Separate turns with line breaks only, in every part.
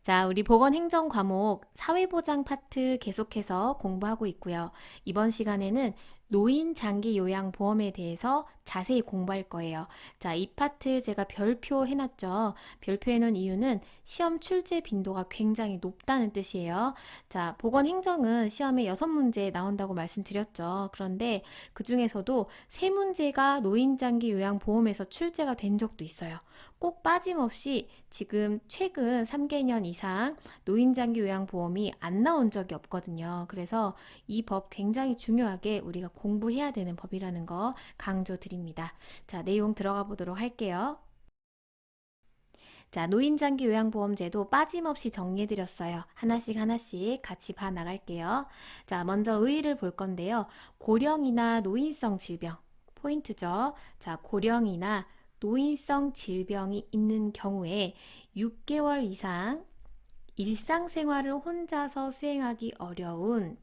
자, 우리 보건행정 과목 사회보장 파트 계속해서 공부하고 있고요. 이번 시간에는 노인 장기 요양 보험에 대해서 자세히 공부할 거예요. 자, 이 파트 제가 별표 해놨죠. 별표 해놓은 이유는 시험 출제 빈도가 굉장히 높다는 뜻이에요. 자, 보건행정은 시험에 6문제 나온다고 말씀드렸죠. 그런데 그 중에서도 3문제가 노인 장기 요양 보험에서 출제가 된 적도 있어요. 꼭 빠짐없이 지금 최근 3개년 이상 노인장기 요양보험이 안 나온 적이 없거든요. 그래서 이 법 굉장히 중요하게 우리가 공부해야 되는 법이라는 거 강조드립니다. 자, 내용 들어가 보도록 할게요. 자, 노인장기 요양보험제도 빠짐없이 정리해드렸어요. 하나씩 하나씩 같이 봐 나갈게요. 자, 먼저 의의를 볼 건데요. 고령이나 노인성 질병, 포인트죠. 자, 고령이나 노인성 질병이 있는 경우에 6개월 이상 일상생활을 혼자서 수행하기 어려운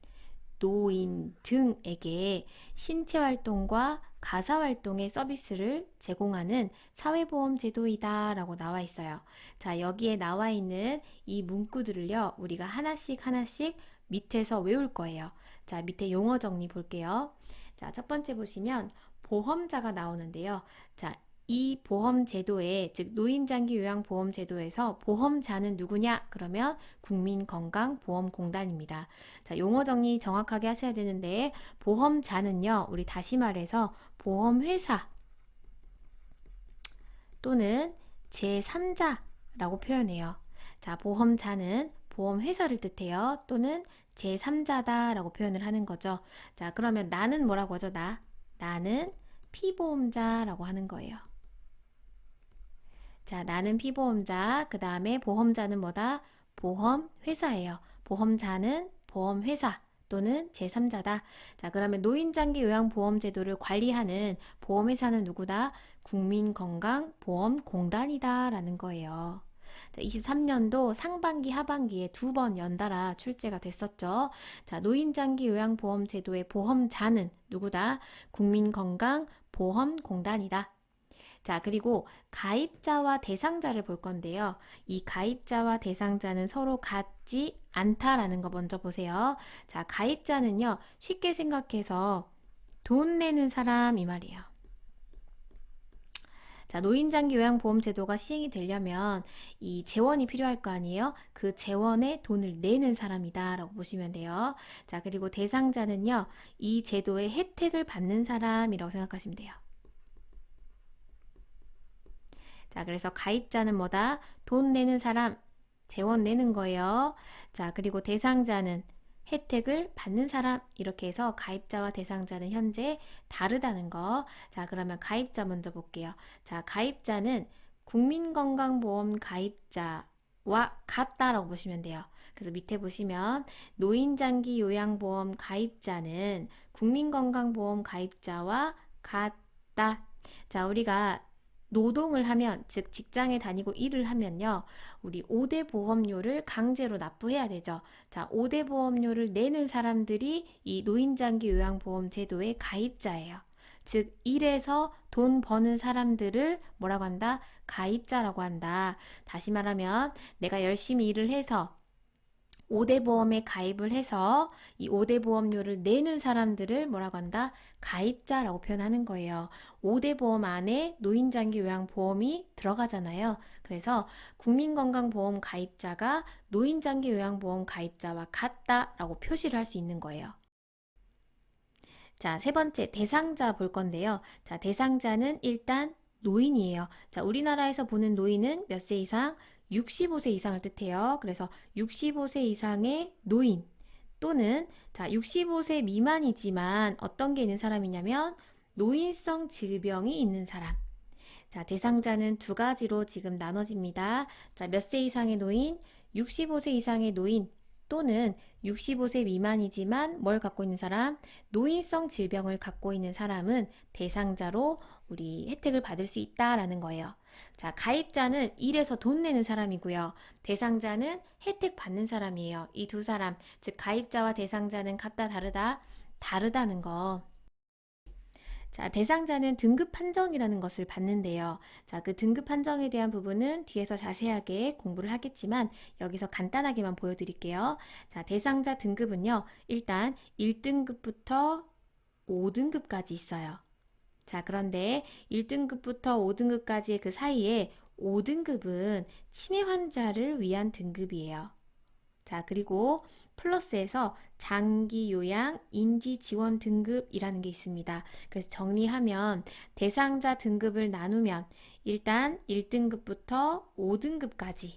노인 등에게 신체활동과 가사활동의 서비스를 제공하는 사회보험 제도이다 라고 나와 있어요. 자, 여기에 나와 있는 이 문구들을요, 우리가 하나씩 하나씩 밑에서 외울 거예요. 자, 밑에 용어 정리 볼게요. 자, 첫 번째 보시면 보험자가 나오는데요. 자, 이 보험 제도에, 즉 노인장기 요양보험 제도에서 보험자는 누구냐? 그러면 국민건강보험공단입니다. 자, 용어 정리 정확하게 하셔야 되는데, 보험자는요, 우리 다시 말해서 보험회사 또는 제3자라고 표현해요. 자, 보험자는 보험회사를 뜻해요. 또는 제3자다라고 표현을 하는 거죠. 자, 그러면 나는 뭐라고 하죠? 나는 피보험자라고 하는 거예요. 자, 나는 피보험자, 그 다음에 보험자는 뭐다? 보험회사예요. 보험자는 보험회사 또는 제3자다. 자, 그러면 노인장기 요양보험제도를 관리하는 보험회사는 누구다? 국민건강보험공단이다 라는 거예요. 자, 23년도 상반기, 하반기에 2번 연달아 출제가 됐었죠. 자, 노인장기 요양보험제도의 보험자는 누구다? 국민건강보험공단이다. 자, 그리고 가입자와 대상자를 볼 건데요. 이 가입자와 대상자는 서로 같지 않다라는 거 먼저 보세요. 자, 가입자는요, 쉽게 생각해서 돈 내는 사람 이 말이에요. 자, 노인장기 요양보험제도가 시행이 되려면 이 재원이 필요할 거 아니에요? 그 재원에 돈을 내는 사람이다 라고 보시면 돼요. 자, 그리고 대상자는요, 이 제도의 혜택을 받는 사람이라고 생각하시면 돼요. 자, 그래서 가입자는 뭐다? 돈 내는 사람, 재원 내는 거예요. 자, 그리고 대상자는 혜택을 받는 사람, 이렇게 해서 가입자와 대상자는 현재 다르다는 거. 자, 그러면 가입자 먼저 볼게요. 자, 가입자는 국민건강보험 가입자와 같다라고 보시면 돼요. 그래서 밑에 보시면 노인장기 요양보험 가입자는 국민건강보험 가입자와 같다. 자, 우리가 노동을 하면, 즉 직장에 다니고 일을 하면요, 우리 5대 보험료를 강제로 납부해야 되죠. 자, 5대 보험료를 내는 사람들이 이 노인장기 요양보험 제도의 가입자예요. 즉 일해서 돈 버는 사람들을 뭐라고 한다? 가입자라고 한다. 다시 말하면 내가 열심히 일을 해서 5대 보험에 가입을 해서 이 5대 보험료를 내는 사람들을 뭐라고 한다? 가입자라고 표현하는 거예요. 5대 보험 안에 노인장기 요양보험이 들어가잖아요. 그래서 국민건강보험 가입자가 노인장기 요양보험 가입자와 같다라고 표시를 할 수 있는 거예요. 자, 세 번째 대상자 볼 건데요. 자, 대상자는 일단 노인이에요. 자, 우리나라에서 보는 노인은 몇 세 이상? 65세 이상을 뜻해요. 그래서 65세 이상의 노인 또는 자, 65세 미만이지만 어떤 게 있는 사람이냐면 노인성 질병이 있는 사람. 자, 대상자는 두 가지로 지금 나눠집니다. 자, 몇 세 이상의 노인, 65세 이상의 노인 또는 65세 미만이지만 뭘 갖고 있는 사람? 노인성 질병을 갖고 있는 사람은 대상자로 우리 혜택을 받을 수 있다라는 거예요. 자, 가입자는 일해서 돈 내는 사람이고요. 대상자는 혜택 받는 사람이에요. 이 두 사람, 즉 가입자와 대상자는 같다 다르다? 다르다는 거. 자, 대상자는 등급 판정이라는 것을 받는데요. 자, 그 등급 판정에 대한 부분은 뒤에서 자세하게 공부를 하겠지만 여기서 간단하게만 보여드릴게요. 자, 대상자 등급은요. 일단 1등급부터 5등급까지 있어요. 자, 그런데 1등급부터 5등급까지의 그 사이에 5등급은 치매 환자를 위한 등급이에요. 자, 그리고 플러스에서 장기 요양 인지 지원 등급이라는 게 있습니다. 그래서 정리하면 대상자 등급을 나누면 일단 1등급부터 5등급까지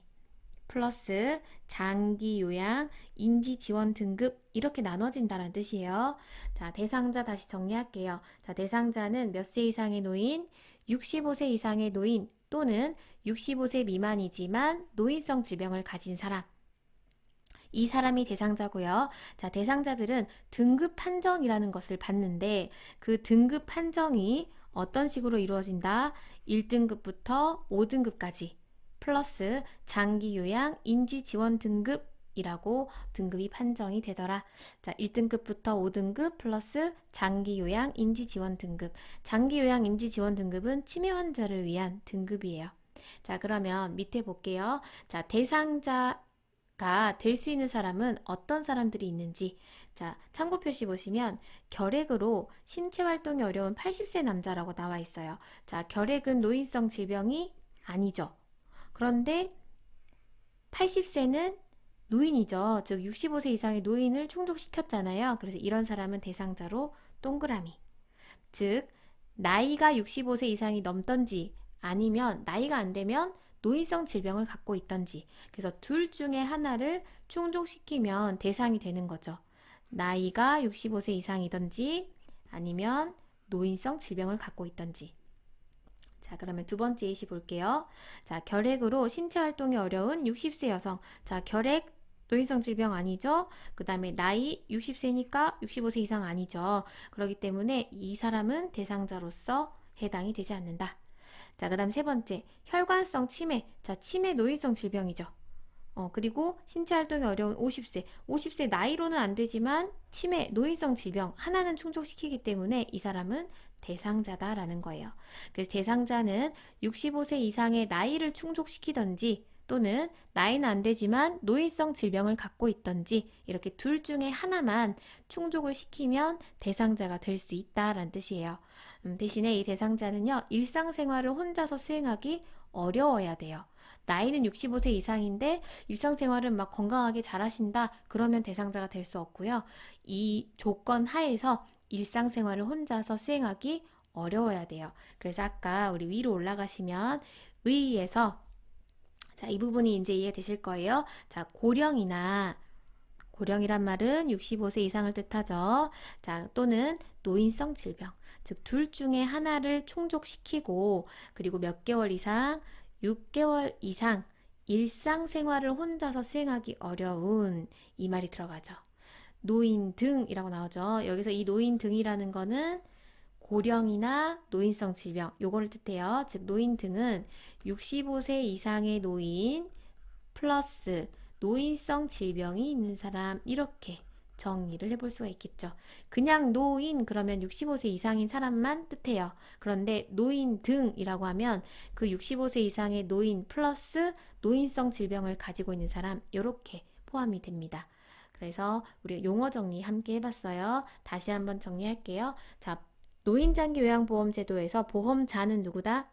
플러스 장기 요양 인지 지원 등급 이렇게 나눠진다는 뜻이에요. 자, 대상자 다시 정리할게요. 자, 대상자는 몇 세 이상의 노인, 65세 이상의 노인 또는 65세 미만이지만 노인성 질병을 가진 사람. 이 사람이 대상자고요. 자, 대상자들은 등급 판정이라는 것을 받는데 그 등급 판정이 어떤 식으로 이루어진다? 1등급부터 5등급까지 플러스 장기 요양 인지 지원 등급이라고 등급이 판정이 되더라. 자, 1등급부터 5등급 플러스 장기 요양 인지 지원 등급. 장기 요양 인지 지원 등급은 치매 환자를 위한 등급이에요. 자, 그러면 밑에 볼게요. 자, 대상자 될 수 있는 사람은 어떤 사람들이 있는지. 자, 참고 표시 보시면 결핵으로 신체 활동이 어려운 80세 남자라고 나와 있어요. 자, 결핵은 노인성 질병이 아니죠. 그런데 80세는 노인이죠. 즉 65세 이상의 노인을 충족시켰잖아요. 그래서 이런 사람은 대상자로 동그라미. 즉 나이가 65세 이상이 넘던지 아니면 나이가 안 되면 노인성 질병을 갖고 있던지, 그래서 둘 중에 하나를 충족시키면 대상이 되는 거죠. 나이가 65세 이상이던지 아니면 노인성 질병을 갖고 있던지. 자, 그러면 두 번째 예시 볼게요. 자, 결핵으로 신체 활동이 어려운 60세 여성. 자, 결핵 노인성 질병 아니죠? 그 다음에 나이 60세니까 65세 이상 아니죠. 그렇기 때문에 이 사람은 대상자로서 해당이 되지 않는다. 자, 그 다음 세 번째, 혈관성 치매. 자, 치매 노인성 질병이죠. 그리고 신체 활동이 어려운 50세. 50세 나이로는 안 되지만 치매 노인성 질병 하나는 충족시키기 때문에 이 사람은 대상자다라는 거예요. 그래서 대상자는 65세 이상의 나이를 충족시키던지 또는 나이는 안 되지만 노인성 질병을 갖고 있던지 이렇게 둘 중에 하나만 충족을 시키면 대상자가 될 수 있다라는 뜻이에요. 대신에 이 대상자는요, 일상생활을 혼자서 수행하기 어려워야 돼요. 나이는 65세 이상인데 일상생활은 막 건강하게 잘 하신다. 그러면 대상자가 될 수 없고요. 이 조건 하에서 일상생활을 혼자서 수행하기 어려워야 돼요. 그래서 아까 우리 위로 올라가시면 의의에서 자, 이 부분이 이제 이해되실 거예요. 자, 고령이란 말은 65세 이상을 뜻하죠. 자, 또는 노인성 질병. 즉, 둘 중에 하나를 충족시키고, 그리고 몇 개월 이상, 6개월 이상 일상생활을 혼자서 수행하기 어려운 이 말이 들어가죠. 노인 등이라고 나오죠. 여기서 이 노인 등이라는 거는 고령이나 노인성 질병, 요거를 뜻해요. 즉, 노인 등은 65세 이상의 노인 플러스 노인성 질병이 있는 사람, 이렇게 정의를 해볼 수가 있겠죠. 그냥 노인 그러면 65세 이상인 사람만 뜻해요. 그런데 노인 등이라고 하면 그 65세 이상의 노인 플러스 노인성 질병을 가지고 있는 사람, 이렇게 포함이 됩니다. 그래서 우리 용어 정리 함께 해봤어요. 다시 한번 정리할게요. 자, 노인장기요양보험제도에서 보험자는 누구다?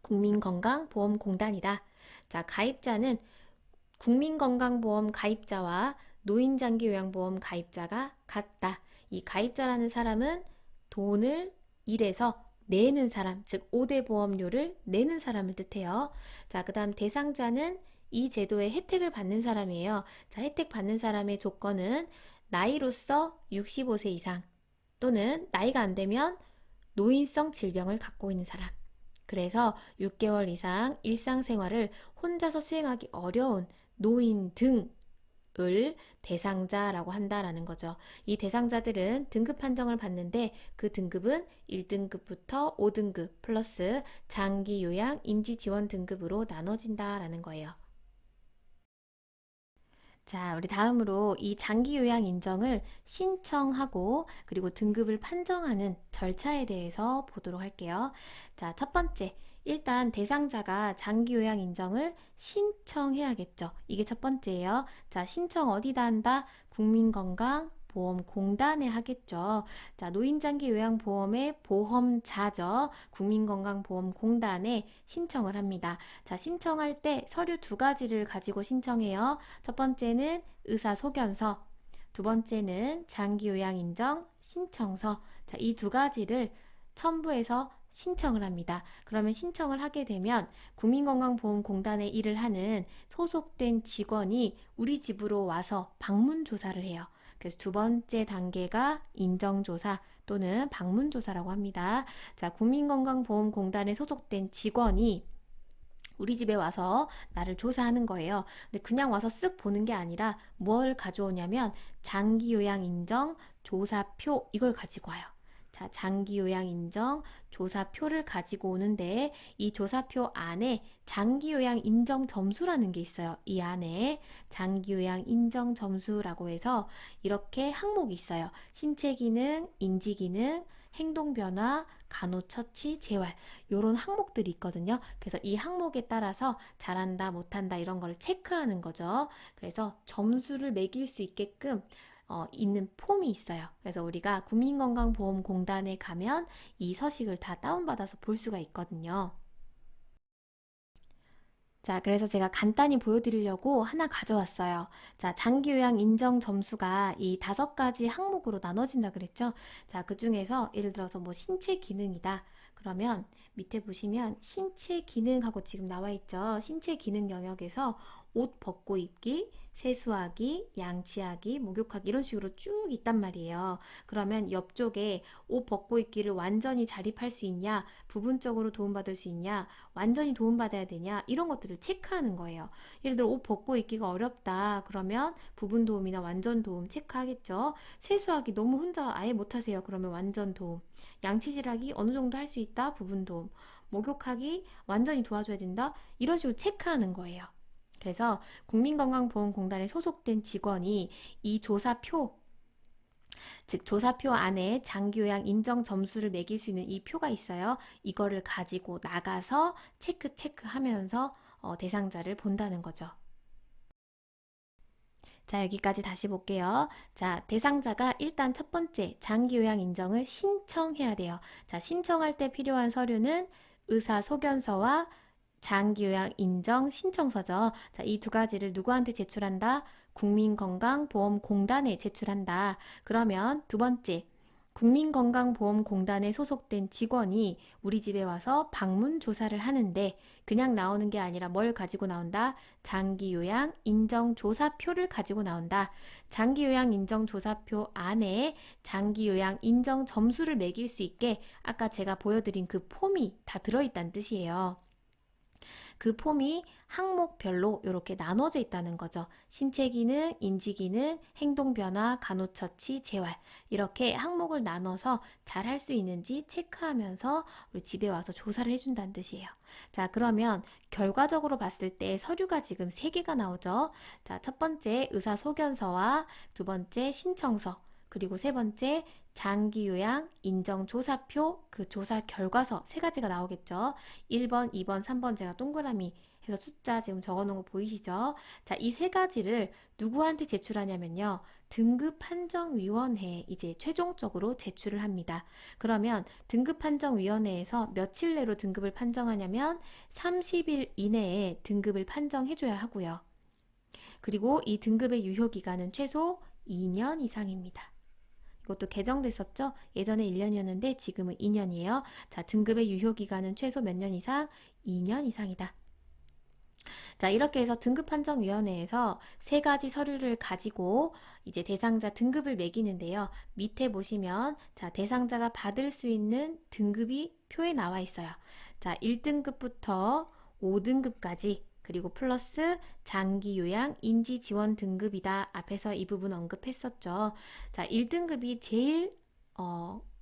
국민건강보험공단이다. 자, 가입자는 국민건강보험 가입자와 노인장기요양보험 가입자가 같다. 이 가입자라는 사람은 돈을 일해서 내는 사람, 즉 5대 보험료를 내는 사람을 뜻해요. 자, 그 다음 대상자는 이 제도의 혜택을 받는 사람이에요. 자, 혜택 받는 사람의 조건은 나이로서 65세 이상 또는 나이가 안 되면 노인성 질병을 갖고 있는 사람. 그래서 6개월 이상 일상생활을 혼자서 수행하기 어려운 노인 등을 대상자라고 한다라는 거죠. 이 대상자들은 등급 판정을 받는데 그 등급은 1등급부터 5등급 플러스 장기 요양 인지 지원 등급으로 나눠진다라는 거예요. 자, 우리 다음으로 이 장기 요양 인정을 신청하고 그리고 등급을 판정하는 절차에 대해서 보도록 할게요. 자, 첫 번째. 일단 대상자가 장기 요양 인정을 신청해야겠죠. 이게 첫 번째예요. 자, 신청 어디다 한다? 국민건강보험공단에 하겠죠. 자, 노인장기 요양보험의 보험자죠. 국민건강보험공단에 신청을 합니다. 자, 신청할 때 서류 두 가지를 가지고 신청해요. 첫 번째는 의사소견서, 두 번째는 장기요양인정 신청서. 자, 이 두 가지를 첨부해서 신청을 합니다. 그러면 신청을 하게 되면 국민건강보험공단에 일을 하는 소속된 직원이 우리 집으로 와서 방문조사를 해요. 그래서 두 번째 단계가 인정조사 또는 방문조사라고 합니다. 자, 국민건강보험공단에 소속된 직원이 우리 집에 와서 나를 조사하는 거예요. 근데 그냥 와서 쓱 보는 게 아니라 뭘 가져오냐면 장기요양 인정 조사표 이걸 가지고 와요. 자, 장기요양 인정 조사표를 가지고 오는데 이 조사표 안에 장기요양 인정 점수라는 게 있어요. 이 안에 장기요양 인정 점수라고 해서 이렇게 항목이 있어요. 신체 기능, 인지 기능, 행동 변화, 간호처치, 재활 요런 항목들이 있거든요. 그래서 이 항목에 따라서 잘한다, 못한다 이런 걸 체크하는 거죠. 그래서 점수를 매길 수 있게끔 있는 폼이 있어요. 그래서 우리가 국민건강보험공단에 가면 이 서식을 다 다운받아서 볼 수가 있거든요. 자, 그래서 제가 간단히 보여드리려고 하나 가져왔어요. 자, 장기요양 인정 점수가 이 5가지 항목으로 나눠진다 그랬죠? 자, 그 중에서 예를 들어서 뭐 신체 기능이다. 그러면 밑에 보시면 신체 기능하고 지금 나와 있죠? 신체 기능 영역에서 옷 벗고 입기, 세수하기, 양치하기, 목욕하기 이런 식으로 쭉 있단 말이에요. 그러면 옆쪽에 옷 벗고 입기를 완전히 자립할 수 있냐, 부분적으로 도움받을 수 있냐, 완전히 도움받아야 되냐 이런 것들을 체크하는 거예요. 예를 들어 옷 벗고 입기가 어렵다 그러면 부분 도움이나 완전 도움 체크하겠죠. 세수하기 너무 혼자 아예 못하세요 그러면 완전 도움, 양치질하기 어느 정도 할 수 있다 부분 도움, 목욕하기 완전히 도와줘야 된다 이런 식으로 체크하는 거예요. 그래서 국민건강보험공단에 소속된 직원이 이 조사표, 즉 조사표 안에 장기요양 인정 점수를 매길 수 있는 이 표가 있어요. 이거를 가지고 나가서 체크하면서 대상자를 본다는 거죠. 자, 여기까지 다시 볼게요. 자, 대상자가 일단 첫 번째 장기요양 인정을 신청해야 돼요. 자, 신청할 때 필요한 서류는 의사소견서와 장기요양 인정 신청서죠. 자, 이 두 가지를 누구한테 제출한다? 국민건강보험공단에 제출한다. 그러면 두 번째, 국민건강보험공단에 소속된 직원이 우리 집에 와서 방문 조사를 하는데 그냥 나오는 게 아니라 뭘 가지고 나온다? 장기요양 인정조사표를 가지고 나온다. 장기요양 인정조사표 안에 장기요양 인정 점수를 매길 수 있게 아까 제가 보여드린 그 폼이 다 들어있다는 뜻이에요. 그 폼이 항목별로 이렇게 나눠져 있다는 거죠. 신체 기능, 인지 기능, 행동 변화, 간호처치, 재활 이렇게 항목을 나눠서 잘 할 수 있는지 체크하면서 우리 집에 와서 조사를 해준다는 뜻이에요. 자, 그러면 결과적으로 봤을 때 서류가 지금 3개가 나오죠. 자, 첫 번째 의사소견서와 두 번째 신청서 그리고 세 번째 장기요양 인정조사표 그 조사 결과서 3가지가 나오겠죠. 1번, 2번, 3번 제가 동그라미 해서 숫자 지금 적어놓은 거 보이시죠? 자, 이 3가지를 누구한테 제출하냐면요. 등급판정위원회에 이제 최종적으로 제출을 합니다. 그러면 등급판정위원회에서 며칠 내로 등급을 판정하냐면 30일 이내에 등급을 판정해줘야 하고요. 그리고 이 등급의 유효기간은 최소 2년 이상입니다. 이것도 개정됐었죠? 예전에 1년이었는데 지금은 2년이에요. 자, 등급의 유효기간은 최소 몇 년 이상? 2년 이상이다. 자, 이렇게 해서 등급판정위원회에서 3가지 서류를 가지고 이제 대상자 등급을 매기는데요. 밑에 보시면 자, 대상자가 받을 수 있는 등급이 표에 나와 있어요. 자, 1등급부터 5등급까지 그리고 플러스 장기요양 인지지원 등급이다. 앞에서 이 부분 언급했었죠. 자, 1등급이 제일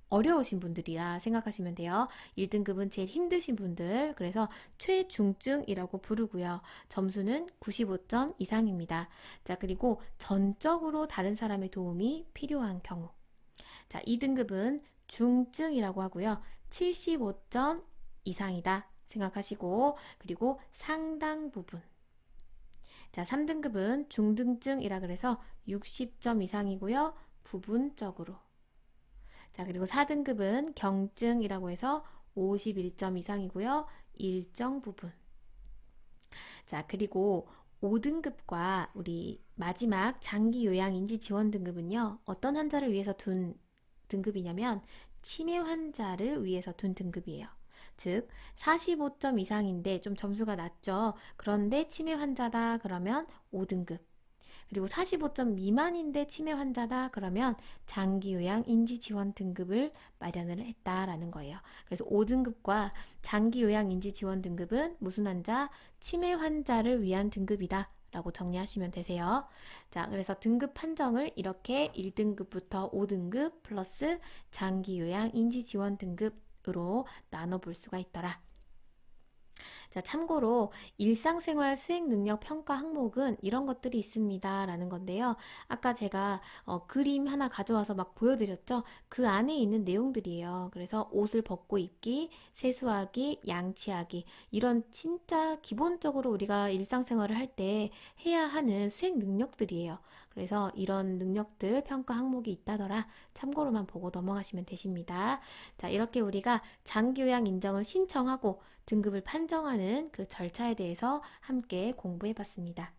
어려우신 분들이라 생각하시면 돼요. 1등급은 제일 힘드신 분들, 그래서 최중증이라고 부르고요. 점수는 95점 이상입니다. 자, 그리고 전적으로 다른 사람의 도움이 필요한 경우. 자, 2등급은 중증이라고 하고요. 75점 이상이다 생각하시고, 그리고 상당 부분. 자, 3등급은 중등증이라 그래서 60점 이상이고요. 부분적으로. 자, 그리고 4등급은 경증이라고 해서 51점 이상이고요. 일정 부분. 자, 그리고 5등급과 우리 마지막 장기 요양 인지 지원 등급은요. 어떤 환자를 위해서 둔 등급이냐면 치매 환자를 위해서 둔 등급이에요. 즉 45점 이상인데 좀 점수가 낮죠. 그런데 치매 환자다 그러면 5등급. 그리고 45점 미만인데 치매 환자다 그러면 장기 요양 인지 지원 등급을 마련을 했다라는 거예요. 그래서 5등급과 장기 요양 인지 지원 등급은 무슨 환자? 치매 환자를 위한 등급이다 라고 정리하시면 되세요. 자, 그래서 등급 판정을 이렇게 1등급부터 5등급 플러스 장기 요양 인지 지원 등급으로 나눠볼 수가 있더라. 자, 참고로 일상생활 수행 능력 평가 항목은 이런 것들이 있습니다 라는 건데요. 아까 제가 그림 하나 가져와서 막 보여드렸죠. 그 안에 있는 내용들이에요. 그래서 옷을 벗고 입기, 세수하기, 양치하기 이런 진짜 기본적으로 우리가 일상생활을 할 때 해야 하는 수행 능력들이에요. 그래서 이런 능력들 평가 항목이 있다더라. 참고로만 보고 넘어가시면 되십니다. 자, 이렇게 우리가 장기요양 인정을 신청하고 등급을 판정하는 그 절차에 대해서 함께 공부해 봤습니다.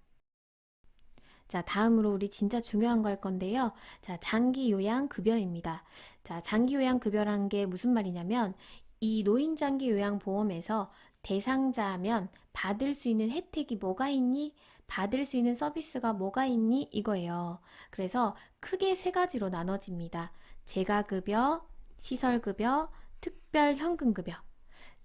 자, 다음으로 우리 진짜 중요한 거 할 건데요. 자, 장기 요양 급여입니다. 자, 장기 요양 급여란 게 무슨 말이냐면 이 노인 장기 요양 보험에서 대상자면 받을 수 있는 혜택이 뭐가 있니? 받을 수 있는 서비스가 뭐가 있니? 이거예요. 그래서 크게 세 가지로 나눠집니다. 재가급여, 시설급여, 특별현금급여.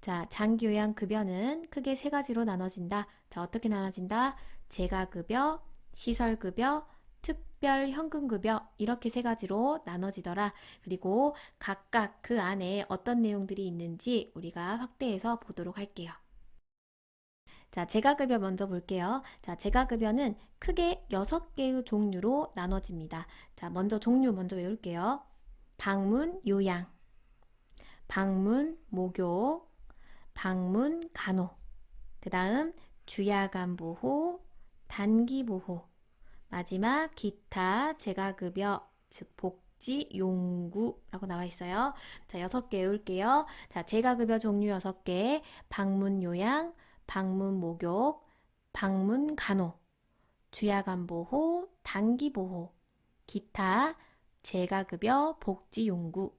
자, 장기요양급여는 크게 세 가지로 나눠진다. 자, 어떻게 나눠진다? 재가급여, 시설급여, 특별현금급여 이렇게 세 가지로 나눠지더라. 그리고 각각 그 안에 어떤 내용들이 있는지 우리가 확대해서 보도록 할게요. 자, 재가급여 먼저 볼게요. 자, 재가급여는 크게 6개의 종류로 나눠집니다. 자, 먼저 종류 먼저 외울게요. 방문 요양, 방문 목욕, 방문 간호, 그 다음 주야간 보호, 단기 보호, 마지막 기타 재가급여, 즉 복지 용구라고 나와 있어요. 자, 6개 외울게요. 자, 재가급여 종류 6개, 방문 요양, 방문 목욕, 방문 간호, 주야간 보호, 단기 보호, 기타 재가급여, 복지 용구.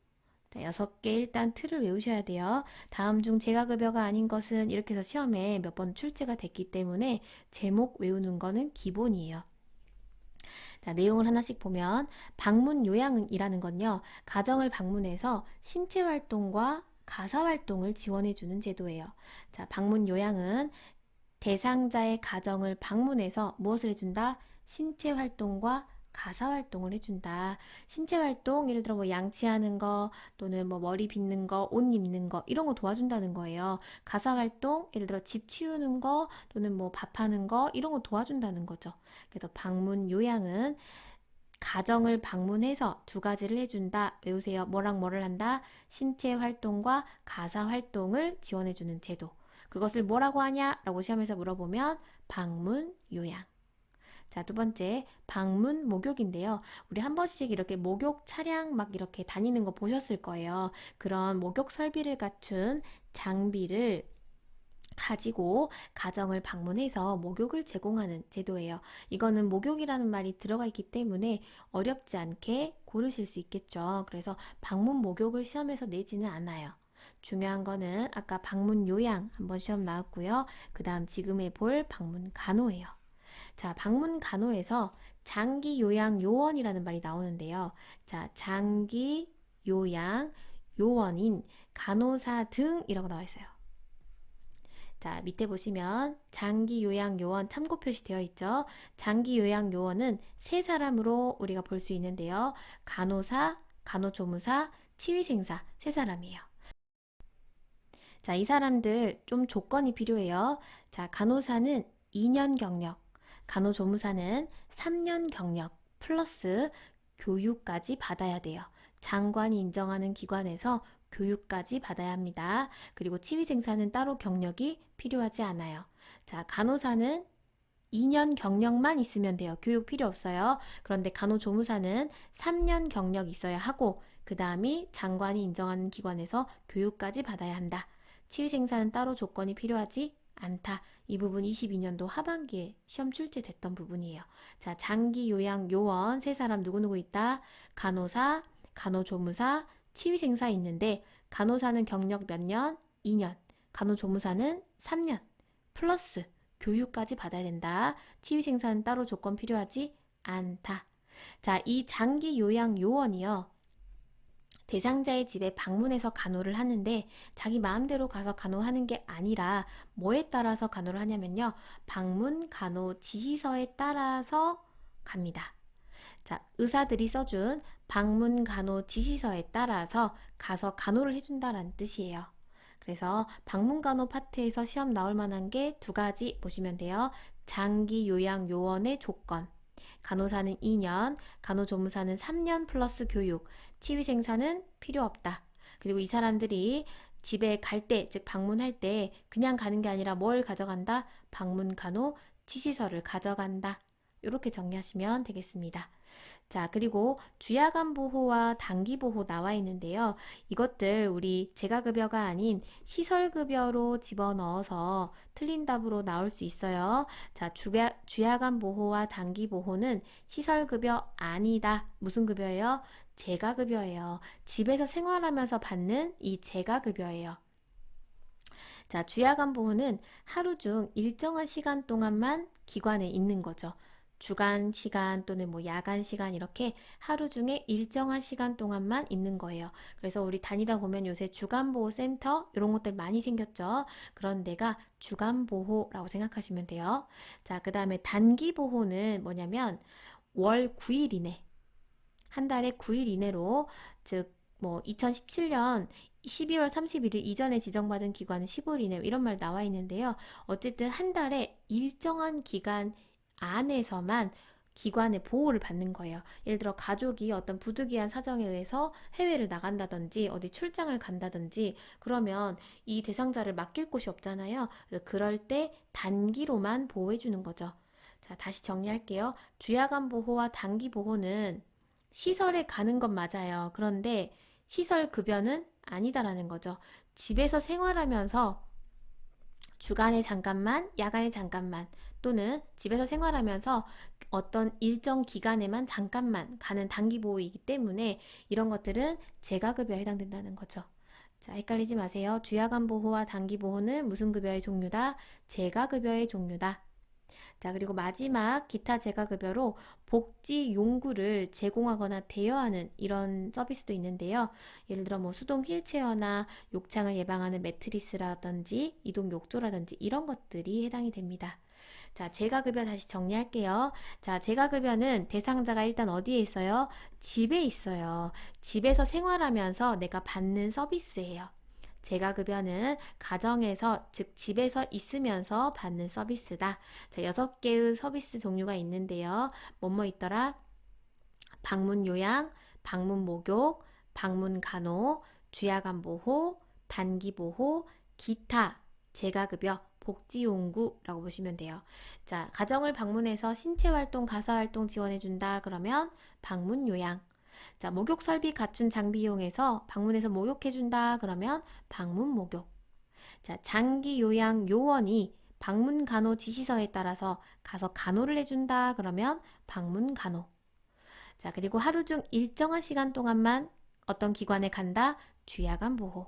자, 6개 일단 틀을 외우셔야 돼요. 다음 중 재가급여가 아닌 것은 이렇게 해서 시험에 몇 번 출제가 됐기 때문에 제목 외우는 거는 기본이에요. 자, 내용을 하나씩 보면 방문 요양이라는 건요. 가정을 방문해서 신체 활동과 가사 활동을 지원해 주는 제도예요. 자, 방문 요양은 대상자의 가정을 방문해서 무엇을 해준다? 신체 활동과 가사 활동을 해준다. 신체 활동, 예를 들어 뭐 양치하는 거, 또는 뭐 머리 빗는 거, 옷 입는 거, 이런 거 도와준다는 거예요. 가사 활동, 예를 들어 집 치우는 거, 또는 뭐 밥하는 거, 이런 거 도와준다는 거죠. 그래서 방문 요양은 가정을 방문해서 두 가지를 해준다. 외우세요. 뭐랑 뭐를 한다? 신체 활동과 가사 활동을 지원해주는 제도. 그것을 뭐라고 하냐? 라고 시험에서 물어보면 방문 요양. 자, 두 번째, 방문 목욕인데요. 우리 한 번씩 이렇게 목욕 차량 막 이렇게 다니는 거 보셨을 거예요. 그런 목욕 설비를 갖춘 장비를 가지고 가정을 방문해서 목욕을 제공하는 제도예요. 이거는 목욕이라는 말이 들어가 있기 때문에 어렵지 않게 고르실 수 있겠죠. 그래서 방문 목욕을 시험에서 내지는 않아요. 중요한 거는 아까 방문 요양 한번 시험 나왔고요. 그 다음 지금 해볼 방문 간호예요. 자, 방문 간호에서 장기 요양 요원이라는 말이 나오는데요. 자, 장기 요양 요원인 간호사 등이라고 나와 있어요. 자, 밑에 보시면 장기 요양 요원 참고 표시되어 있죠. 장기 요양 요원은 세 사람으로 우리가 볼 수 있는데요. 간호사, 간호조무사, 치위생사 세 사람이에요. 자, 이 사람들 좀 조건이 필요해요. 자, 간호사는 2년 경력, 간호조무사는 3년 경력 플러스 교육까지 받아야 돼요. 장관이 인정하는 기관에서 교육까지 받아야 합니다. 그리고 치위생사는 따로 경력이 필요하지 않아요. 자, 간호사는 2년 경력만 있으면 돼요. 교육 필요 없어요. 그런데 간호조무사는 3년 경력 있어야 하고 그 다음이 장관이 인정하는 기관에서 교육까지 받아야 한다. 치위생사는 따로 조건이 필요하지 않다. 이 부분 22년도 하반기에 시험 출제됐던 부분이에요. 자, 장기 요양 요원 세 사람 누구누구 있다? 간호사, 간호조무사, 치위생사 있는데 간호사는 경력 몇 년? 2년. 간호조무사는 3년. 플러스 교육까지 받아야 된다. 치위생사는 따로 조건 필요하지 않다. 자, 이 장기 요양 요원이요. 대상자의 집에 방문해서 간호를 하는데 자기 마음대로 가서 간호하는 게 아니라 뭐에 따라서 간호를 하냐면요. 방문 간호 지시서에 따라서 갑니다. 자, 의사들이 써준 방문 간호 지시서에 따라서 가서 간호를 해준다라는 뜻이에요. 그래서 방문 간호 파트에서 시험 나올 만한 게 두 가지 보시면 돼요. 장기 요양 요원의 조건. 간호사는 2년, 간호조무사는 3년 플러스 교육, 치위생사는 필요 없다. 그리고 이 사람들이 집에 갈 때, 즉 방문할 때 그냥 가는 게 아니라 뭘 가져간다? 방문 간호 지시서를 가져간다. 이렇게 정리하시면 되겠습니다. 자, 그리고 주야간 보호와 단기 보호 나와 있는데요. 이것들 우리 재가급여가 아닌 시설급여로 집어넣어서 틀린 답으로 나올 수 있어요. 자, 주야간 보호와 단기 보호는 시설급여 아니다. 무슨 급여예요? 재가급여예요. 집에서 생활하면서 받는 이 재가급여예요. 자, 주야간 보호는 하루 중 일정한 시간 동안만 기관에 있는 거죠. 주간 시간 또는 뭐 야간 시간 이렇게 하루 중에 일정한 시간 동안만 있는 거예요. 그래서 우리 다니다 보면 요새 주간보호센터 이런 것들 많이 생겼죠. 그런 데가 주간보호라고 생각하시면 돼요. 자, 그 다음에 단기보호는 뭐냐면 월 9일 이내, 한 달에 9일 이내로, 즉 뭐 2017년 12월 31일 이전에 지정받은 기관은 15일 이내 이런 말 나와 있는데요. 어쨌든 한 달에 일정한 기간 안에서만 기관의 보호를 받는 거예요. 예를 들어 가족이 어떤 부득이한 사정에 의해서 해외를 나간다든지 어디 출장을 간다든지 그러면 이 대상자를 맡길 곳이 없잖아요. 그럴 때 단기로만 보호해 주는 거죠. 자, 다시 정리할게요. 주야간 보호와 단기 보호는 시설에 가는 건 맞아요. 그런데 시설 급여는 아니다라는 거죠. 집에서 생활하면서 주간에 잠깐만, 야간에 잠깐만, 또는 집에서 생활하면서 어떤 일정 기간에만 잠깐만 가는 단기 보호이기 때문에 이런 것들은 재가급여에 해당된다는 거죠. 자, 헷갈리지 마세요. 주야간 보호와 단기 보호는 무슨 급여의 종류다? 재가급여의 종류다. 자, 그리고 마지막 기타 재가급여로 복지 용구를 제공하거나 대여하는 이런 서비스도 있는데요. 예를 들어 뭐 수동 휠체어나 욕창을 예방하는 매트리스라든지 이동 욕조라든지 이런 것들이 해당이 됩니다. 자, 재가급여 다시 정리할게요. 자, 재가급여는 대상자가 일단 어디에 있어요? 집에 있어요. 집에서 생활하면서 내가 받는 서비스예요. 재가급여는 가정에서, 즉 집에서 있으면서 받는 서비스다. 자, 6개의 서비스 종류가 있는데요. 뭐뭐 있더라? 방문 요양, 방문 목욕, 방문 간호, 주야간 보호, 단기 보호, 기타, 재가급여, 복지용구라고 보시면 돼요. 자, 가정을 방문해서 신체활동, 가사활동 지원해준다. 그러면 방문 요양. 자, 목욕 설비 갖춘 장비 이용해서 방문해서 목욕해준다. 그러면 방문 목욕. 자, 장기 요양 요원이 방문 간호 지시서에 따라서 가서 간호를 해준다. 그러면 방문 간호. 자, 그리고 하루 중 일정한 시간 동안만 어떤 기관에 간다. 주야간 보호.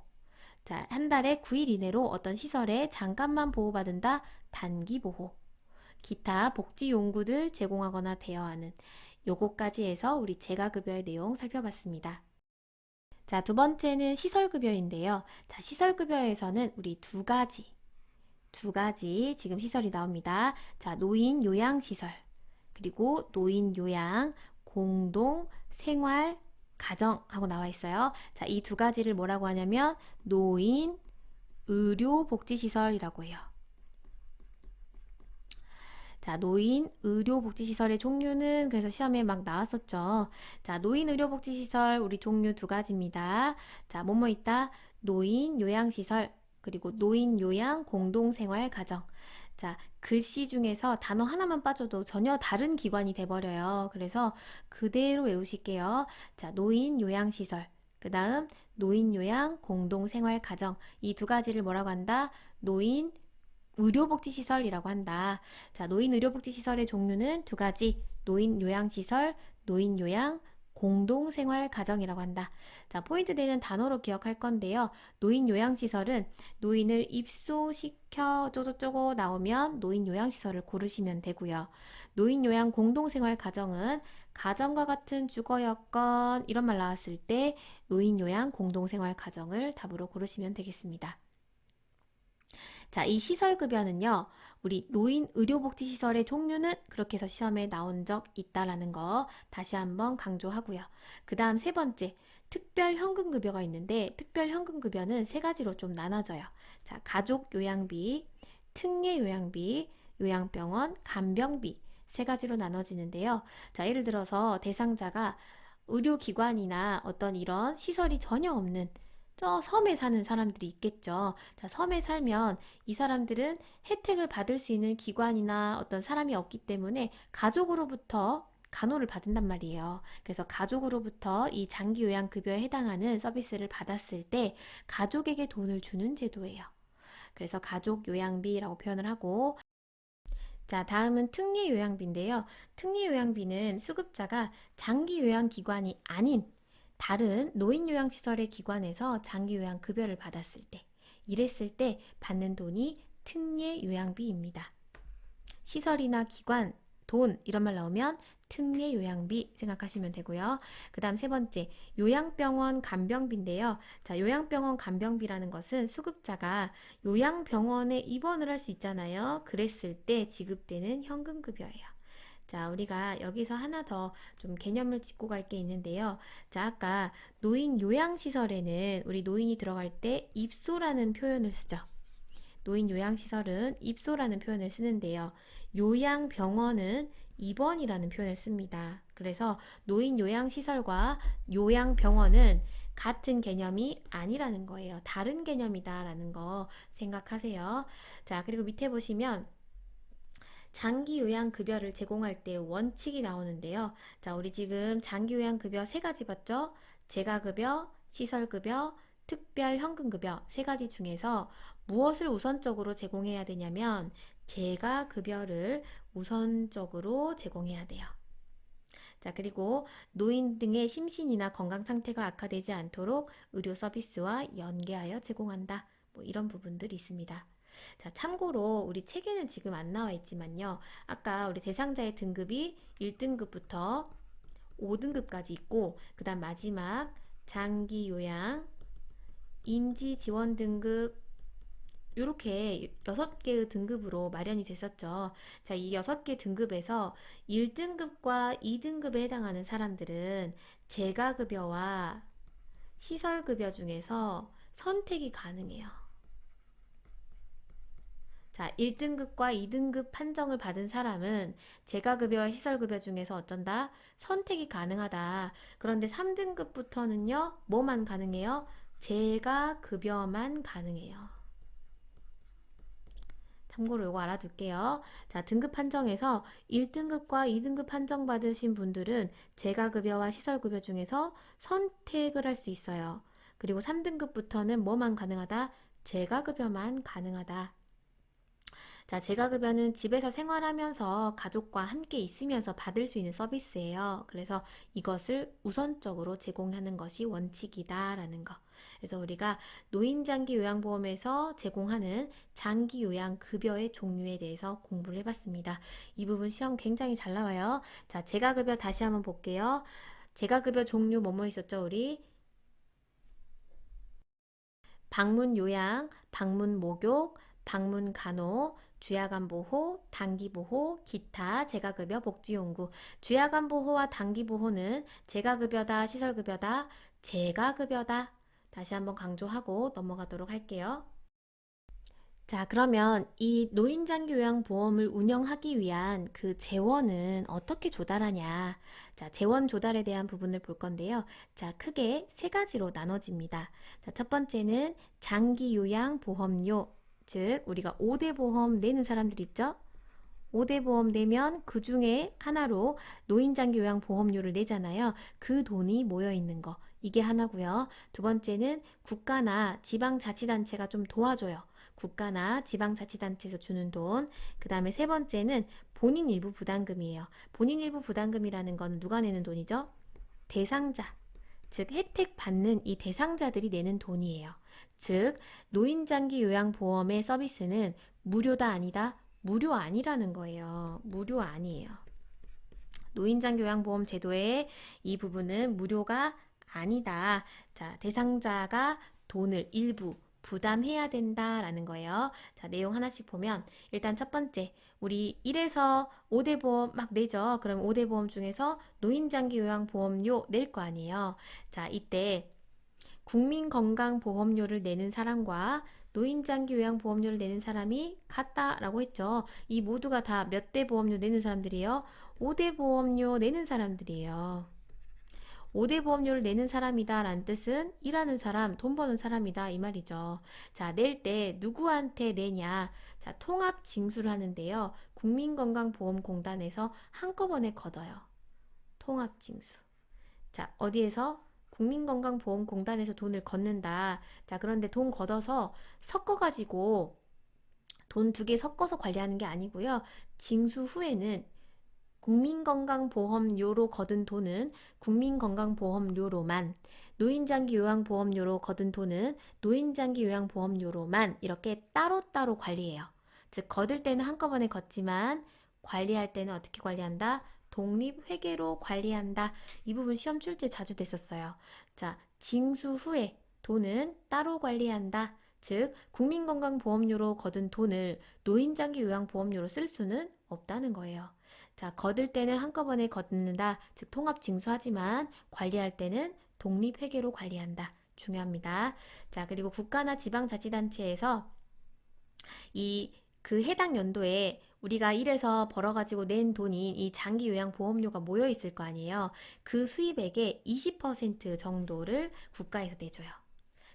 자, 한 달에 9일 이내로 어떤 시설에 잠깐만 보호받는다. 단기 보호. 기타 복지 용구들 제공하거나 대여하는 요거까지 해서 우리 재가급여의 내용 살펴봤습니다. 자, 두 번째는 시설급여인데요. 자, 시설급여에서는 우리 두 가지 지금 시설이 나옵니다. 자, 노인 요양시설, 그리고 노인 요양, 공동 생활 가정 하고 나와 있어요. 자, 이 두 가지를 뭐라고 하냐면 노인 의료복지시설이라고 해요. 자, 노인 의료복지시설의 종류는 그래서 시험에 막 나왔었죠. 자, 노인 의료복지시설 우리 종류 두 가지입니다. 자, 뭐뭐 있다? 노인 요양시설, 그리고 노인 요양 공동생활 가정. 자, 글씨 중에서 단어 하나만 빠져도 전혀 다른 기관이 돼버려요. 그래서 그대로 외우실게요. 자, 노인 요양시설. 그 다음 노인 요양 공동생활 가정. 이 두 가지를 뭐라고 한다? 노인 의료복지시설이라고 한다. 자, 노인 의료복지시설의 종류는 두 가지. 노인 요양시설, 노인 요양 공동생활 가정이라고 한다. 자, 포인트 되는 단어로 기억할 건데요. 노인 요양시설은 노인을 입소시켜 쪼고쪼고 나오면 노인 요양시설을 고르시면 되고요. 노인 요양 공동생활 가정은 가정과 같은 주거 여건 이런 말 나왔을 때 노인 요양 공동생활 가정을 답으로 고르시면 되겠습니다. 자, 이 시설급여는요, 우리 노인 의료복지시설의 종류는 그렇게 해서 시험에 나온 적 있다라는 거 다시 한번 강조하고요. 그 다음 세 번째, 특별현금급여가 있는데, 특별현금급여는 세 가지로 좀 나눠져요. 자, 가족요양비, 특례요양비, 요양병원, 간병비 세 가지로 나눠지는데요. 자, 예를 들어서 대상자가 의료기관이나 어떤 이런 시설이 전혀 없는 저 섬에 사는 사람들이 있겠죠. 자, 섬에 살면 이 사람들은 혜택을 받을 수 있는 기관이나 어떤 사람이 없기 때문에 가족으로부터 간호를 받는단 말이에요. 그래서 가족으로부터 이 장기요양급여에 해당하는 서비스를 받았을 때 가족에게 돈을 주는 제도예요. 그래서 가족요양비라고 표현을 하고, 자, 다음은 특례요양비인데요. 특례요양비는 수급자가 장기요양기관이 아닌 다른 노인요양시설의 기관에서 장기요양급여를 받았을 때, 이랬을 때 받는 돈이 특례요양비입니다. 시설이나 기관, 돈 이런 말 나오면 특례요양비 생각하시면 되고요. 그 다음 세 번째, 요양병원 간병비인데요. 자, 요양병원 간병비라는 것은 수급자가 요양병원에 입원을 할 수 있잖아요. 그랬을 때 지급되는 현금급여예요. 자, 우리가 여기서 하나 더 좀 개념을 짚고 갈 게 있는데요. 자, 아까 노인 요양시설에는 우리 노인이 들어갈 때 입소라는 표현을 쓰죠. 노인 요양시설은 입소라는 표현을 쓰는데요. 요양병원은 입원이라는 표현을 씁니다. 그래서 노인 요양시설과 요양병원은 같은 개념이 아니라는 거예요. 다른 개념이다라는 거 생각하세요. 자, 그리고 밑에 보시면 장기요양급여를 제공할 때 원칙이 나오는데요. 자, 우리 지금 장기요양급여 세 가지 봤죠? 재가급여, 시설급여, 특별현금급여 세 가지 중에서 무엇을 우선적으로 제공해야 되냐면 재가급여를 우선적으로 제공해야 돼요. 자, 그리고 노인 등의 심신이나 건강 상태가 악화되지 않도록 의료 서비스와 연계하여 제공한다. 뭐 이런 부분들이 있습니다. 자, 참고로 우리 책에는 지금 안 나와 있지만요. 아까 우리 대상자의 등급이 1등급부터 5등급까지 있고, 그 다음 마지막 장기요양, 인지지원 등급, 이렇게 6개의 등급으로 마련이 됐었죠. 자, 이 6개 등급에서 1등급과 2등급에 해당하는 사람들은 재가급여와 시설급여 중에서 선택이 가능해요. 자, 1등급과 2등급 판정을 받은 사람은 재가급여와 시설급여 중에서 어쩐다? 선택이 가능하다. 그런데 3등급부터는요, 뭐만 가능해요? 재가급여만 가능해요. 참고로 이거 알아둘게요. 자, 등급 판정에서 1등급과 2등급 판정 받으신 분들은 재가급여와 시설급여 중에서 선택을 할 수 있어요. 그리고 3등급부터는 뭐만 가능하다? 재가급여만 가능하다. 자, 재가급여는 집에서 생활하면서 가족과 함께 있으면서 받을 수 있는 서비스예요. 그래서 이것을 우선적으로 제공하는 것이 원칙이다라는 거. 그래서 우리가 노인장기요양보험에서 제공하는 장기요양급여의 종류에 대해서 공부를 해봤습니다. 이 부분 시험 굉장히 잘 나와요. 자, 재가급여 다시 한번 볼게요. 재가급여 종류 뭐뭐 있었죠, 우리? 방문요양, 방문목욕, 방문간호, 주야간 보호, 단기보호, 기타, 재가급여, 복지용구. 주야간보호와 단기보호는 재가급여다, 시설급여다, 재가급여다. 다시 한번 강조하고 넘어가도록 할게요. 자, 그러면 이 노인장기요양보험을 운영하기 위한 그 재원은 어떻게 조달하냐? 자, 재원 조달에 대한 부분을 볼 건데요. 자, 크게 세 가지로 나눠집니다. 자, 첫 번째는 장기요양보험료, 즉 우리가 5대 보험 내는 사람들 있죠? 5대 보험 내면 그 중에 하나로 노인장기요양보험료를 내잖아요. 그 돈이 모여 있는 거. 이게 하나고요. 두 번째는 국가나 지방자치단체가 좀 도와줘요. 국가나 지방자치단체에서 주는 돈. 그 다음에 세 번째는 본인 일부 부담금이에요. 본인 일부 부담금이라는 건 누가 내는 돈이죠? 대상자. 즉 혜택 받는 이 대상자들이 내는 돈이에요. 즉 노인장기요양보험의 서비스는 무료다 아니다? 무료 아니라는 거예요. 무료 아니에요. 노인장기요양보험 제도의 이 부분은 무료가 아니다. 자, 대상자가 돈을 일부 부담해야 된다라는 거예요. 자, 내용 하나씩 보면 일단 첫 번째, 우리 1에서 5대 보험 막 내죠. 그럼 5대 보험 중에서 노인장기요양보험료 낼 거 아니에요. 자, 이때 국민건강보험료를 내는 사람과 노인장기요양보험료를 내는 사람이 같다라고 했죠. 이 모두가 다 몇 대 보험료 내는 사람들이에요? 5대 보험료 내는 사람들이에요. 5대 보험료를 내는 사람이다 라는 뜻은 일하는 사람, 돈 버는 사람이다 이 말이죠. 자, 낼 때 누구한테 내냐? 자, 통합 징수를 하는데요. 국민건강보험공단에서 한꺼번에 걷어요. 통합 징수. 자, 어디에서? 국민건강보험공단에서 돈을 걷는다. 자, 그런데 돈 걷어서 섞어가지고 돈 두 개 섞어서 관리하는 게 아니고요. 징수 후에는 국민건강보험료로 거둔 돈은 국민건강보험료로만, 노인장기요양보험료로 거둔 돈은 노인장기요양보험료로만 이렇게 따로따로 관리해요. 즉, 거둘 때는 한꺼번에 걷지만 관리할 때는 어떻게 관리한다? 독립회계로 관리한다. 이 부분 시험 출제 자주 됐었어요. 자, 징수 후에 돈은 따로 관리한다. 즉, 국민건강보험료로 거둔 돈을 노인장기요양보험료로 쓸 수는 없다는 거예요. 자, 거둘 때는 한꺼번에 걷는다. 즉, 통합 징수하지만 관리할 때는 독립회계로 관리한다. 중요합니다. 자, 그리고 국가나 지방자치단체에서 그 해당 연도에 우리가 일해서 벌어가지고 낸 돈이 이 장기요양보험료가 모여 있을 거 아니에요. 그 수입액의 20% 정도를 국가에서 내줘요.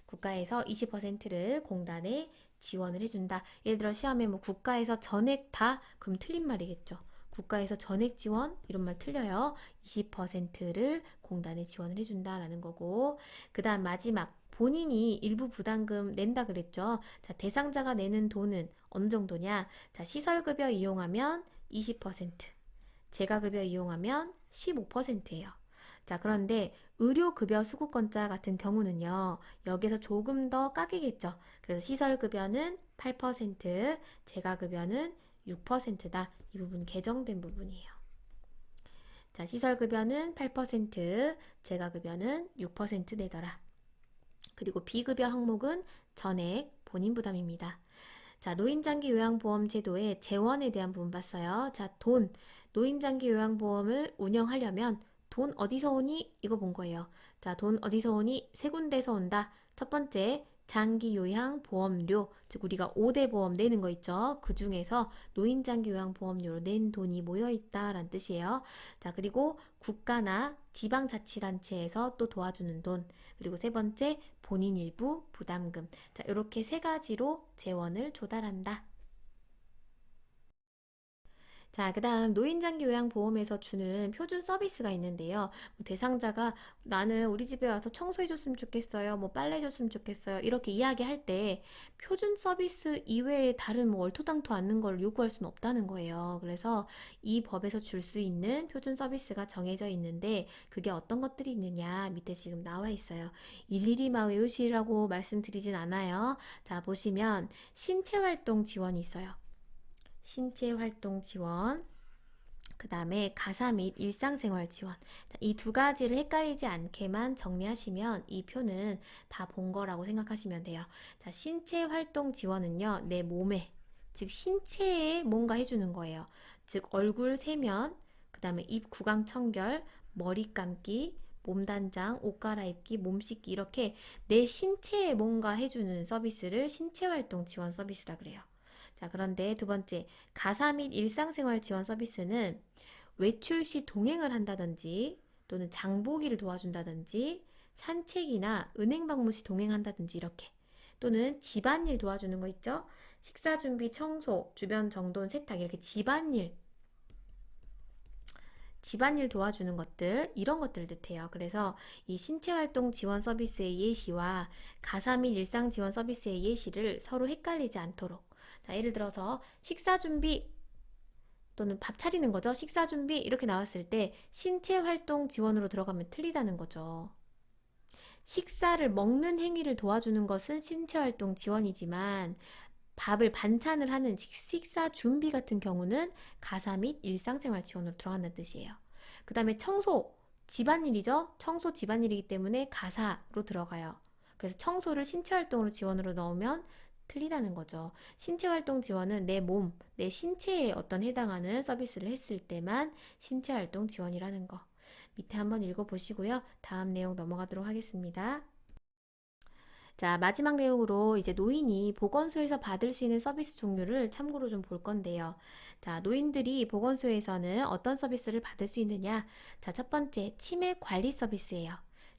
국가에서 20%를 공단에 지원을 해준다. 예를 들어 시험에 뭐 국가에서 전액 다? 그럼 틀린 말이겠죠. 국가에서 전액 지원? 이런 말 틀려요. 20%를 공단에 지원을 해준다라는 거고. 그 다음 마지막. 본인이 일부 부담금 낸다 그랬죠. 자, 대상자가 내는 돈은 어느 정도냐? 자, 시설급여 이용하면 20%, 재가급여 이용하면 15%예요. 자, 그런데 의료급여 수급권자 같은 경우는요, 여기서 조금 더 깎이겠죠. 그래서 시설급여는 8%, 재가급여는 6%다. 이 부분 개정된 부분이에요. 자, 시설급여는 8%, 재가급여는 6% 내더라. 그리고 비급여 항목은 전액 본인 부담입니다. 자, 노인장기요양보험 제도의 재원에 대한 부분 봤어요. 자, 돈, 노인장기요양보험을 운영하려면 돈 어디서 오니? 이거 본 거예요. 자, 돈 어디서 오니? 세 군데서 온다. 첫 번째, 장기요양보험료, 즉 우리가 5대 보험 내는 거 있죠. 그 중에서 노인장기요양보험료로 낸 돈이 모여있다라는 뜻이에요. 자, 그리고 국가나 지방자치단체에서 또 도와주는 돈, 그리고 세 번째, 본인 일부 부담금. 자, 이렇게 세 가지로 재원을 조달한다. 자, 그 다음 노인장기요양보험에서 주는 표준 서비스가 있는데요. 뭐 대상자가 나는 우리 집에 와서 청소해줬으면 좋겠어요. 뭐 빨래해줬으면 좋겠어요. 이렇게 이야기할 때 표준 서비스 이외에 다른 뭐 얼토당토 않는 걸 요구할 수는 없다는 거예요. 그래서 이 법에서 줄 수 있는 표준 서비스가 정해져 있는데 그게 어떤 것들이 있느냐 밑에 지금 나와 있어요. 일일이 막 외우시라고 말씀드리진 않아요. 자, 보시면 신체활동 지원이 있어요. 신체활동 지원, 그 다음에 가사 및 일상생활 지원. 이 두 가지를 헷갈리지 않게만 정리하시면 이 표는 다 본 거라고 생각하시면 돼요. 자, 신체활동 지원은요, 내 몸에 즉 신체에 뭔가 해주는 거예요. 즉 얼굴 세면, 그 다음에 입 구강 청결, 머리 감기, 몸단장, 옷 갈아입기, 몸 씻기 이렇게 내 신체에 뭔가 해주는 서비스를 신체활동 지원 서비스라 그래요. 자, 그런데 두 번째, 가사 및 일상생활 지원 서비스는 외출 시 동행을 한다든지 또는 장보기를 도와준다든지 산책이나 은행 방문 시 동행한다든지 이렇게 또는 집안일 도와주는 거 있죠? 식사 준비, 청소, 주변 정돈, 세탁 이렇게 집안일 도와주는 것들 이런 것들을 뜻해요. 그래서 이 신체활동 지원 서비스의 예시와 가사 및 일상 지원 서비스의 예시를 서로 헷갈리지 않도록 자, 예를 들어서 식사 준비 또는 밥 차리는 거죠. 식사 준비 이렇게 나왔을 때 신체활동 지원으로 들어가면 틀리다는 거죠. 식사를 먹는 행위를 도와주는 것은 신체활동 지원이지만 밥을 반찬을 하는 식사 준비 같은 경우는 가사 및 일상생활 지원으로 들어간다는 뜻이에요. 그 다음에 청소, 집안일이죠. 청소 집안일이기 때문에 가사로 들어가요. 그래서 청소를 신체활동으로 지원으로 넣으면 틀리다는 거죠. 신체활동 지원은 내 몸, 내 신체에 어떤 해당하는 서비스를 했을 때만 신체활동 지원이라는 거. 밑에 한번 읽어보시고요. 다음 내용 넘어가도록 하겠습니다. 자, 마지막 내용으로 이제 노인이 보건소에서 받을 수 있는 서비스 종류를 참고로 좀 볼 건데요. 자, 노인들이 보건소에서는 어떤 서비스를 받을 수 있느냐? 자, 첫 번째, 치매 관리 서비스예요.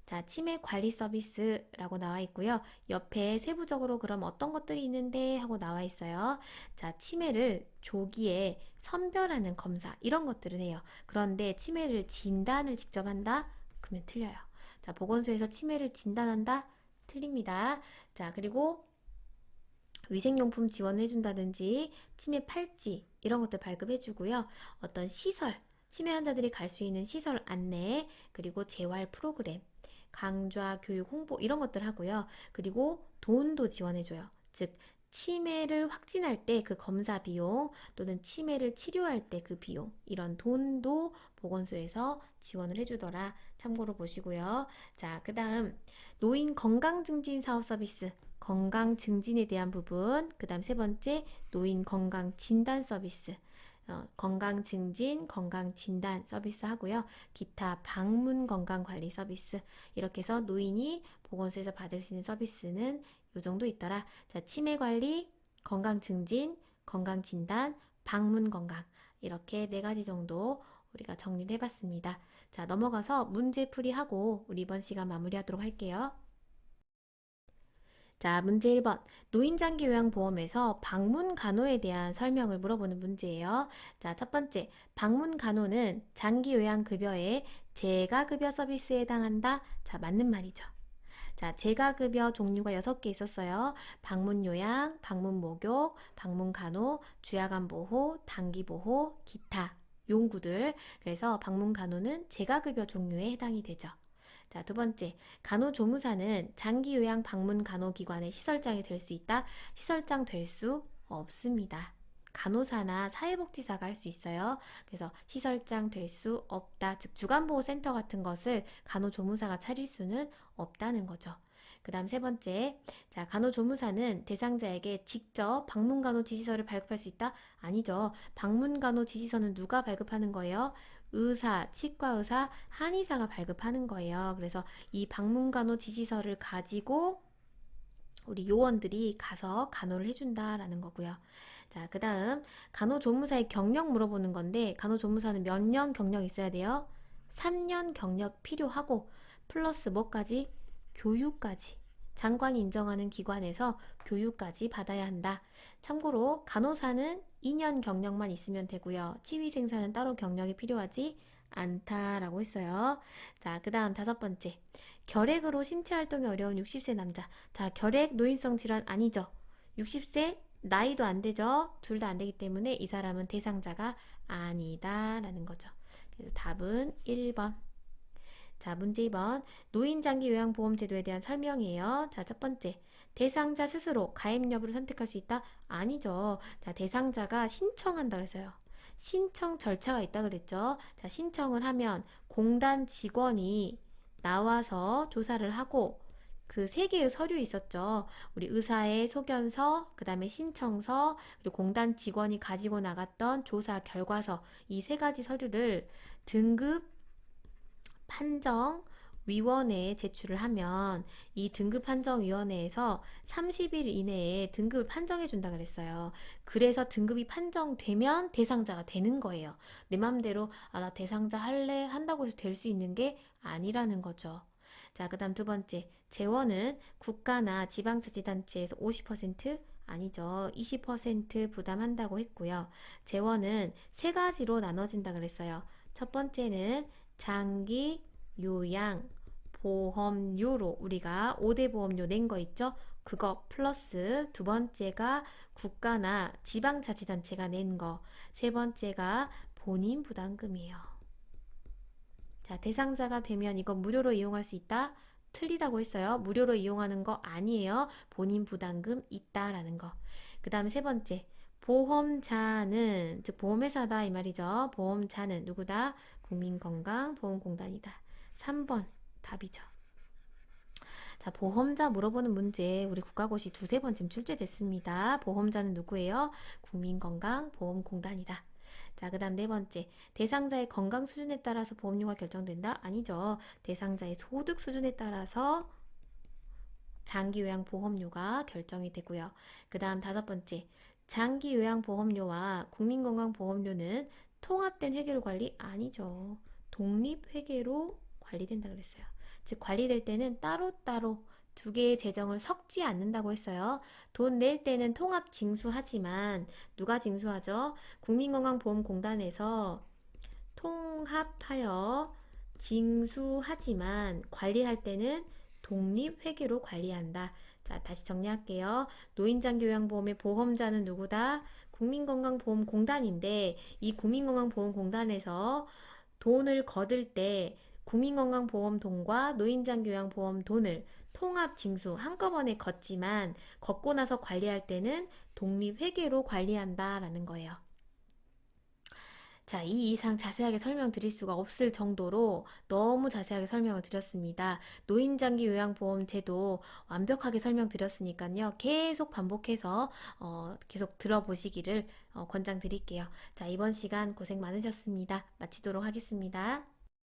자, 치매 관리 서비스라고 나와 있고요. 옆에 세부적으로 그럼 어떤 것들이 있는데 하고 나와 있어요. 자, 치매를 조기에 선별하는 검사, 이런 것들은 해요. 그런데 치매를 진단을 직접 한다? 그러면 틀려요. 자, 보건소에서 치매를 진단한다? 틀립니다. 자, 그리고 위생용품 지원해준다든지 치매 팔찌 이런 것들 발급해주고요. 어떤 시설, 치매 환자들이 갈 수 있는 시설 안내, 그리고 재활 프로그램, 강좌, 교육, 홍보 이런 것들 하고요. 그리고 돈도 지원해줘요. 즉 치매를 확진할 때 그 검사 비용 또는 치매를 치료할 때 그 비용 이런 돈도 보건소에서 지원을 해주더라. 참고로 보시고요. 자, 그 다음 노인 건강증진 사업 서비스 건강 증진에 대한 부분, 그 다음 세 번째 노인 건강 진단 서비스, 건강 증진, 건강 진단 서비스 하고요. 기타 방문 건강 관리 서비스 이렇게 해서 노인이 보건소에서 받을 수 있는 서비스는 요 정도 있더라. 자, 치매 관리, 건강 증진, 건강 진단, 방문 건강 이렇게 네 가지 정도 우리가 정리를 해봤습니다. 자, 넘어가서 문제풀이하고 우리 이번 시간 마무리하도록 할게요. 자, 문제 1번. 노인장기요양보험에서 방문간호에 대한 설명을 물어보는 문제예요. 자, 첫 번째. 방문간호는 장기요양급여의 재가급여 서비스에 해당한다? 자, 맞는 말이죠. 자, 재가급여 종류가 6개 있었어요. 방문요양, 방문목욕, 방문간호, 주야간보호, 단기보호, 기타, 용구들. 그래서 방문간호는 재가급여 종류에 해당이 되죠. 자, 두 번째, 간호조무사는 장기요양 방문간호기관의 시설장이 될 수 있다? 시설장 될 수 없습니다. 간호사나 사회복지사가 할 수 있어요. 그래서 시설장 될 수 없다. 즉 주간보호센터 같은 것을 간호조무사가 차릴 수는 없다는 거죠. 그 다음 세 번째, 자, 간호조무사는 대상자에게 직접 방문간호 지시서를 발급할 수 있다? 아니죠. 방문간호 지시서는 누가 발급하는 거예요? 의사, 치과의사, 한의사가 발급하는 거예요. 그래서 이 방문간호 지시서를 가지고 우리 요원들이 가서 간호를 해준다라는 거고요. 자, 그 다음 간호조무사의 경력 물어보는 건데 간호조무사는 몇 년 경력 있어야 돼요? 3년 경력 필요하고 플러스 뭐까지? 교육까지. 장관이 인정하는 기관에서 교육까지 받아야 한다. 참고로 간호사는 2년 경력만 있으면 되고요. 치위생사는 따로 경력이 필요하지 않다라고 했어요. 자, 그 다음 다섯 번째. 결핵으로 신체 활동이 어려운 60세 남자. 자, 결핵 노인성 질환 아니죠. 60세 나이도 안 되죠. 둘 다 안 되기 때문에 이 사람은 대상자가 아니다라는 거죠. 그래서 답은 1번. 자, 문제 2번. 노인장기요양보험제도에 대한 설명이에요. 자, 첫 번째. 대상자 스스로 가입 여부를 선택할 수 있다? 아니죠. 자, 대상자가 신청한다 그랬어요. 신청 절차가 있다 그랬죠. 자, 신청을 하면 공단 직원이 나와서 조사를 하고 그 세 개의 서류 있었죠. 우리 의사의 소견서, 그 다음에 신청서, 그리고 공단 직원이 가지고 나갔던 조사 결과서, 이 세 가지 서류를 등급 판정 위원회에 제출을 하면 이 등급 판정 위원회에서 30일 이내에 등급을 판정해 준다 그랬어요. 그래서 등급이 판정되면 대상자가 되는 거예요. 내 맘대로 나 대상자 할래 한다고 해서 될 수 있는 게 아니라는 거죠. 자, 그다음 두 번째. 재원은 국가나 지방자치단체에서 50% 아니죠. 20% 부담한다고 했고요. 재원은 세 가지로 나눠진다 그랬어요. 첫 번째는 장기 요양 보험료로 우리가 5대 보험료 낸 거 있죠? 그거 플러스 두 번째가 국가나 지방자치단체가 낸 거, 세 번째가 본인 부담금이에요. 자, 대상자가 되면 이거 무료로 이용할 수 있다? 틀리다고 했어요. 무료로 이용하는 거 아니에요. 본인 부담금 있다라는 거. 그 다음에 세 번째, 보험자는, 즉 보험회사다 이 말이죠. 보험자는 누구다? 국민건강보험공단이다. 3번 답이죠. 자, 보험자 물어보는 문제 우리 국가고시 두세 번쯤 출제됐습니다. 보험자는 누구예요? 국민건강보험공단이다. 자, 그 다음 네 번째. 대상자의 건강 수준에 따라서 보험료가 결정된다? 아니죠. 대상자의 소득 수준에 따라서 장기요양보험료가 결정이 되고요. 그 다음 다섯 번째. 장기요양보험료와 국민건강보험료는 통합된 회계로 관리? 아니죠. 독립회계로 관리된다 그랬어요. 즉 관리될 때는 따로따로 두 개의 재정을 섞지 않는다고 했어요. 돈 낼 때는 통합 징수하지만 누가 징수하죠? 국민건강보험공단에서 통합하여 징수하지만 관리할 때는 독립회계로 관리한다. 자, 다시 정리할게요. 노인장기요양보험의 보험자는 누구다? 국민건강보험공단인데 이 국민건강보험공단에서 돈을 거둘 때 국민건강보험돈과 노인장기요양보험 돈을 통합 징수 한꺼번에 걷지만 걷고 나서 관리할 때는 독립회계로 관리한다라는 거예요. 자, 이 이상 자세하게 설명드릴 수가 없을 정도로 너무 자세하게 설명을 드렸습니다. 노인장기 요양보험 제도 완벽하게 설명드렸으니까요. 계속 반복해서 계속 들어보시기를 권장드릴게요. 자, 이번 시간 고생 많으셨습니다. 마치도록 하겠습니다.